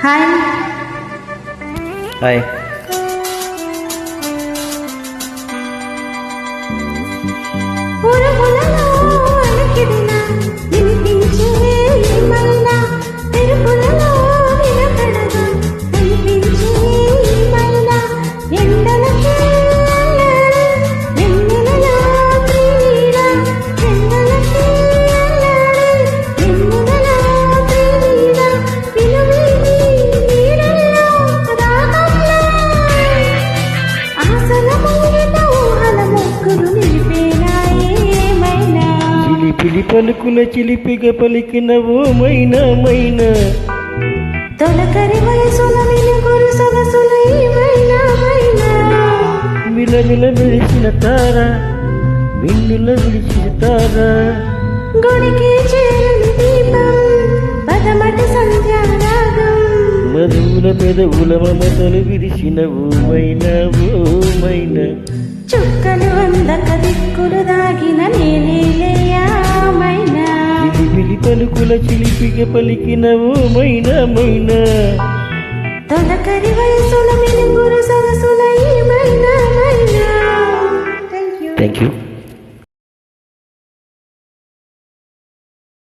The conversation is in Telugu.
హాయ్ హాయ్ పిలి పలుకుల చిలిపిగా పలికినవో మైనా మైనా తొలకరి వయసుల వెలుగురు సొగసుల మైనా మైనా మిలమిల మెరిసిన తార మిన్నుల విడిచిన తార గుడికి చేరని దీపం పదమటి సంధ్యారాగం మధువుల పెదవుల మమతలు విరిసినవో మైనా ఓ మైనా చుక్కలు అందక దిక్కులు దాగిన నేనేలేయా మైనా పిలి పలుకుల చిలిపిగా పలికినవో మైనా మైనా తొలకరి వయసుల వెలుగురు సొగసుల మైనా మైనా థ్యాంక్ యూ